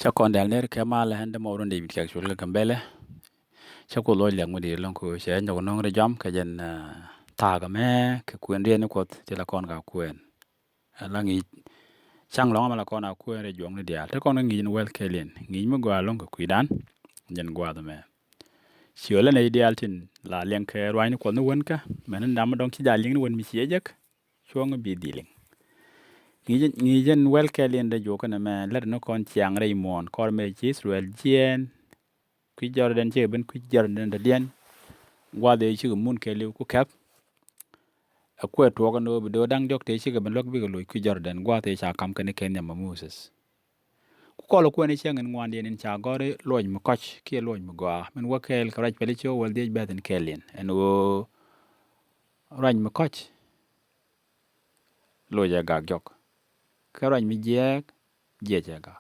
Chakon del ner ke mala hende mo ronde bit kak shulga kambele chako lo leng mo di lon ko she nyo nong re jam ka jen ta ga me ke kuen re ne kot te la kon ga kuen la ngi chang long ma la kon a kuen re jong ne dia te kon ngi wel ke len ngi mo gwa long ko kuidan jen gwa da me shiole ne ideal tin la leng ke rwai ne ko no won ka men ndam dong ki ja ling ne won mi sie jek chuang bi di ling ngi jen wel ke len de jo kana me le no kon chiang re mon kor me chi Israel jen kui Jordan che ben kui Jordan da dien gwa de chi mun ke liu ku kap a kwe to ga no do dang jok te chi ga ben lok bi ga lo kui Jordan gwa te cha kam ke Kenya ma Moses ku ko lo ko ne chen ngwan de nin cha gore loñ mu koch ki loñ mu gwa men wa kel ka raj pele cho wal de ba den kelen en wo raj mu koch lo ja ga jok ka raj mi je ga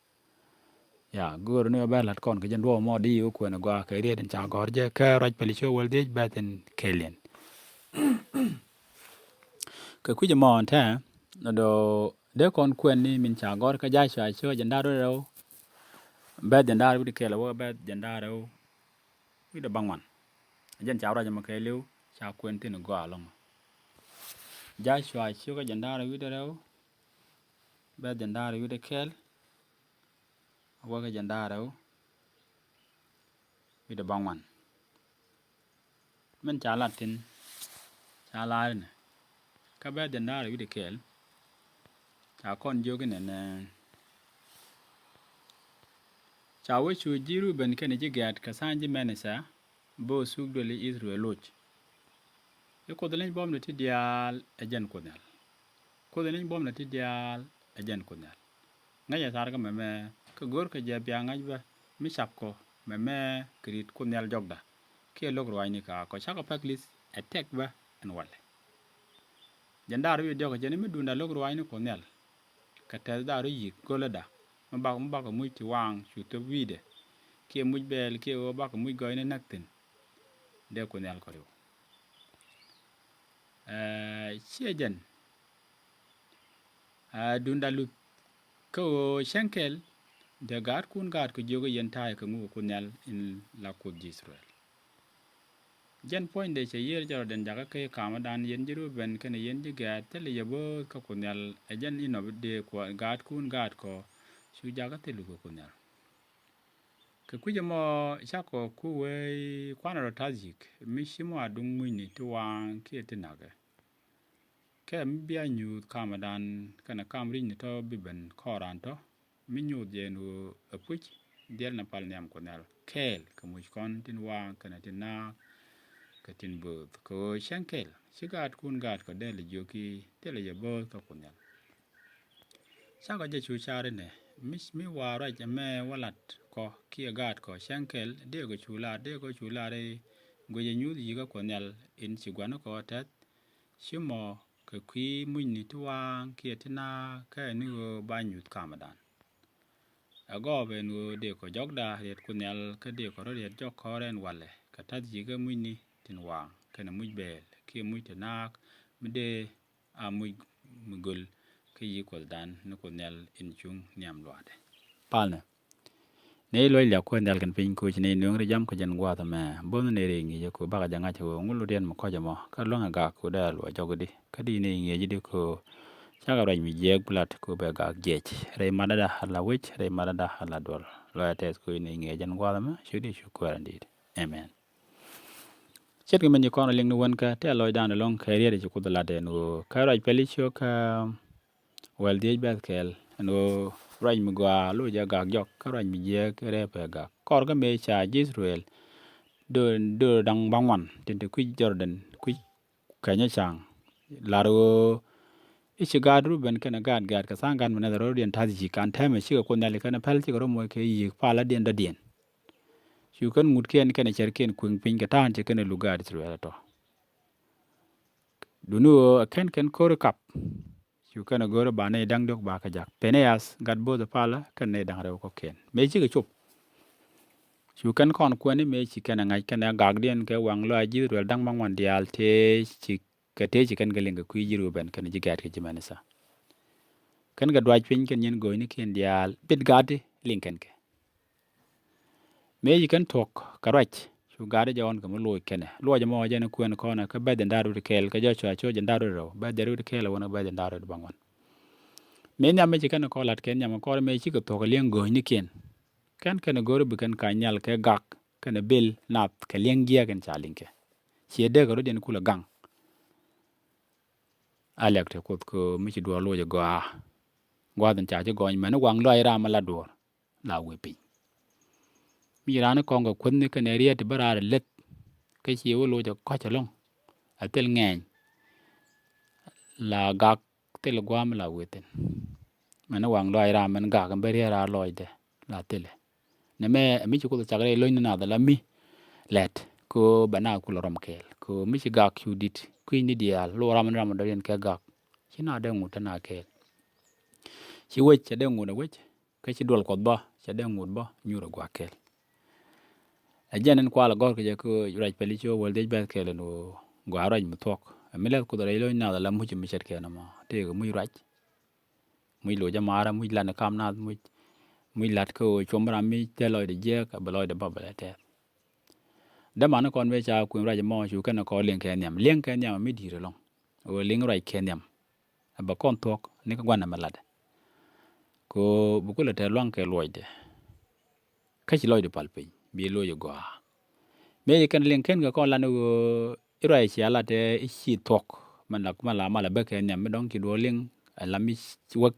ya gor ne ba lat kon ke jen do mo di ko ne gwa ke re den cha gor je ka raj pele cho wal de ba den kelen ke kuje mon ta no do de kon kwen ni min cha gor ka ja sha cho janda ro ba janda wi de kela wo ba janda ro wi de bangwan jen cha ra jama ke liu cha kwen tin go along ja sha cho ka janda ro wi de ro ba janda ro wi de kel wo ka janda ro wi de bangwan men cha latin cha la ne ka ba janda ro wi de kel cha kon jogi ne cha wo chu jiru ben ken ji gat ka sanji menesa bo suk dole Israel loch e ko dalen bom ne ti dial e jen ko dal ko dalen bom ne ti dial e jen ko dal ngaya sar ga meme ko gor ka je bia ngaj ba mi sap ko meme krit ko nel jogda ke log rwai ni ka ko chaka paklis attack ba en wale jandar wi jogo jeni mi dunda log rwai ni ko nel ka tel daru yik golada mba ko muy ti wang chu to wide ke muj bel ke o ba ko muy goyne nakten de ko nel ko chejen dunda lu ko shankel de gar kun gar ko jogo yenta ko ngu ko nel in la ko Israel jen point de che yer jaro den jaga ke kama dan yen jiru ben ken yen jiga tele yebo ka ko nel jen ino de ko gar kun gar ko su jaga tele ko nel ke kuje mo chako kuwe kwana rotazik mishimo adung mwini tuwang kie tinage ke mbia nyu kamadan kana kamri ni to biben koranto minyu jenu apuch diel na pal nyam konel kel kamuj kon tin wang kana tinna ka tin bud ko shankel sigat kun gat ko del joki tele yebo to konel chako je chu chare ne mi wara jame walat ko kia gat ko shankel de go chula re go je nyu yi ko nel in sigwano ko tat shimo ke kwi munni tuwang kia tina ka ni go banyut kamadan ago be no de ko jogda ret kunel ka de ko ret jok koren wale ka tat yi ga munni tinwang kana mujbel kia mujtanak mide a mugul ke yi ko dan no ko nel in chung niam lwade palne ne loy la ko nel kan pin ko ne no re jam ko jan gwa ta me bon ne re ngi ko ba ga janga ko ngulu den mo ko jamo ka lo nga ga ko da lo jogodi ka di ne ngi ji ko chaga raj mi jeg plat ko be ga gech re madada hala wich re madada hala dol lo ya tes ko ne ngi jan gwa ta me shudi shukran dit amen chet ko men ko no ling no won ka te lo dan long ka re ji ko da den o ka raj peli cho ka wel di bet kel no raj mi gwa lo ja ga jok ka raj mi je re pe ga kor ga me cha Israel do dang bangwan tin te ku Jordan ku ka nya chang laro ichi gadru ben kana gad ka sangan mana ro dien ta ji kan ta me shi ko na le kana pal ti ro mo ke yi pala dien da dien shu kan mut ken kana cher ken kun pin ka tan te kana lugar Israel to dunu ken kor kap shu kana goro ba ne dang dok ba ka jak peneas gad bo da pala kan ne dang rew ko ken me chi ga chup shu kan kon ko ni me chi kana ngai kana gag dien ke wang lo ji rel dang mang wan dial te chi ka te chi kan galing ku ji ru ben kana ji gat ke ji manasa kan ga dwaj pin ken yen go ni ken dial bit gade linken ke me yi kan tok karach chu gade jon ka lo kene lo jamo jene kuen kona ka be den daru kel ka jo cho jen daru ro be daru kel wona be den daru bangon me nya me kan ko lat ken nya ko me chi ko tok lien go ni ken kan goro bi kan ka nyal ke gak kan bil nat ka lien gia kan chalinke chi de goro den kula gang alek te kot ko mi chi do lo je gwa den cha je go men wang lo ira ma la do la we pi mi ran ko ngo kun ni kan ria te bara let cái chi wo lo je ko cha long atel ngeng la gak tel gwam la weten men wang lo ira men gak kan beri ra lo de la tele ne me mi chi ko cha gre lo ni na da la mi let ko bana ku lo rom kel ko mi chi gak yu dit ku ni dial lo ram do yen ke gak chi na de ngut na kel chi we che de ngut we ke chi dol ko ba che de ngut ba nyu ro gwa kel a jenen kwa la gor ke je ko raj peli cho wol de ba kel no gwa raj mu tok mi le ko do lo na da la mu chi mi chet ke na ma te ko mu raj mu lo ja mara mu la na kam na mu lat ko chomra mi te lo de je ka ba lo de ba ba te da man kon we cha ku raj mo chu kan ko len ke nyam mi di re long o ling raj ke nyam ba kon tok ni ka gwana malade ko bu ko le te long ke loide ka chi loide palpin bi lo yo go me kan len ken ga kon la no irai chi ala te chi tok man la kuma la mala ba ke nyam mi dong ki do ling la mi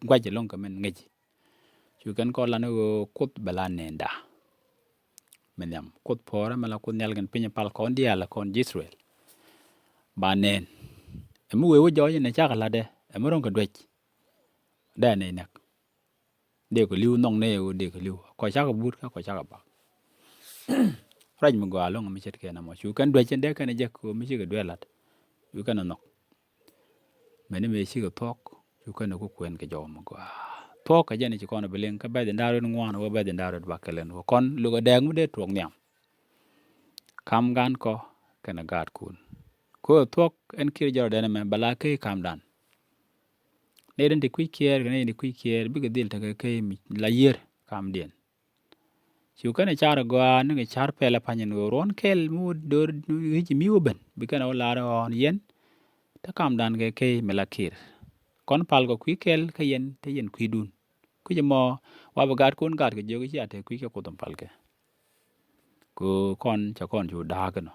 gwa je long ka men ngeji chu kan ko la no kut bala nenda menyam kut pora mala kun nyal gan pinya pal kon dia la kon Israel ba nen emu we wo jo ne cha la de emu ron ka dwech da ne nak de ko liu nong ne o de ko liu ko cha ko but ko cha ka ba raj mu go long mi chet ke na mo chu kan dwech de kan je ko mi chi ga dwe lat chu kan no me ne me chi ga tok chu kan ko kwen ke jo mu go tok ka je ne chi ko na belen ka ba de ndaro ngwan o ba de ndaro ba kelen ko kon lu ga de mu de tok nyam kam gan ko kana gad kun ko tok en kir jaro de me bala ke kam dan ne den de ku kier ne de ku kier bi ga dil ta ke mi la yer kam den chu kana char go ne char pele panyen go ron kel mu dor ji mi oben bi kana la ron yen ta kam dan ke me la kir kon pal go ku kel ka yen te yen ku dun ku je mo wa ba gad kun gad ke jo ki ate ku ke ko tom pal ke ko kon cha kon ju da ga no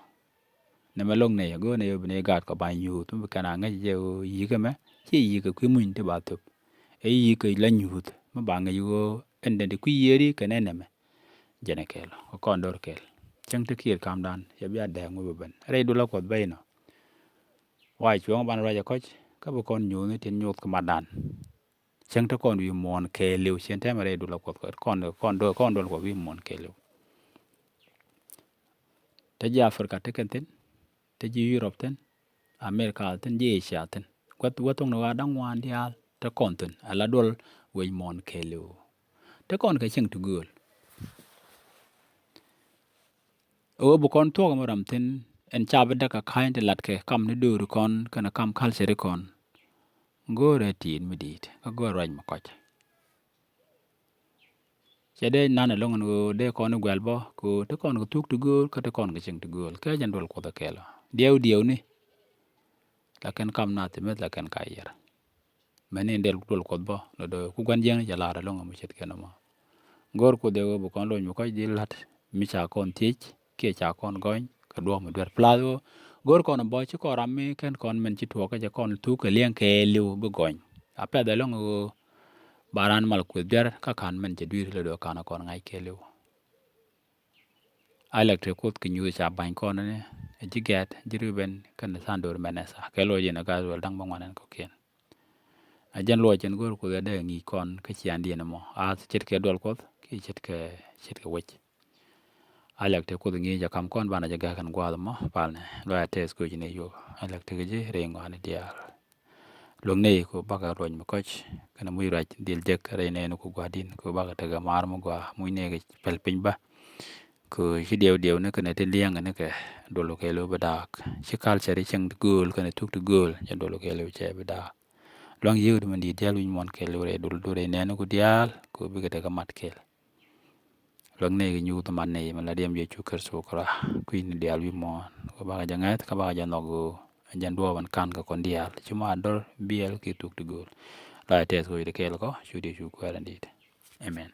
ne ma long ne go ne ne gad ko ba nyu tu bi kana nga je yi ke me chi yi ke ku mun te ba tu e yi ke la nyu ma ba nga yo ende de ku yeri ke ne me jene kel ko kon dor kel chang te kir kam dan ya bi ade ngu ben re du la ko be no wa chuong ban ra ja ko ka bu kon nyu ne tin nyut ko ma dan chang te kon wi mon ke lew chen te ma re du la ko kon do ko wi mon ke lew te ja afrika te ken tin te ji Europe ten America ten ji Asia ten wat tong no ga dang wan dial te kon ten ala dol we mon ke lew te kon ka chang tu gol o bu kon to ga maram tin en cha ba da ka kain te lat ke kam ne dur kon kana kam culture kon gore tin mi dit ka go raj ma ko che de nana longon go de kon gwel bo ko te kon go tuk tu gol ka te kon ga ching tu gol ka jan dol ko da kelo dieu ni la ken kam na te met la ken ka yer mene del dol ko bo lo do ku gwan jeng ja la ra longon mo chet ken mo gor ko de bo kon lo mo ko di lat mi cha kon tich ke cha kon goin ka do mo der plado gor kon bo chi ko ram mi ken kon men chi to ka ja kon tu ke lien ke liu bo goin a pe de longo baran mal ku der ka kan men je dir le do kana kon ngai ke liu electric kot ki nyu cha ban kon ne ji get ji ruben kan sandor menesa ke lo je na ga wel dang bang wanen ko ken a jan lo chen gor ko de ngi kon ka chi andi na mo a chet ke dol kot ki chet ke wech electric kot ngi ja kam kon bana ja ga kan gwa mo pal ne lo ya tes ko ji ne yo electric je re ngwa ne dia long ne ko baga roñ mo koch kana muy raj dil jek re ne ko gwa din ko baga taga mar mo gwa muy ne ga pel pin ba ko ci dew ne kana te liang ne ke dolo ke lo badak ci kal seri cheng gol kana tuk tu gol ja dolo ke lo che badak long yew de mandi dial win mon ke lo re dol do re ne ko dial ko bi ga taga mat kel Lang ne nyu to man ne ma la dem je chu ker so kra kuin dial wi mo ko ba jangat ka ba janogo jan do ban kan ka kon dial chuma dor biel ki tuk tugul la tes ko de kel ko chu de chu ko amen.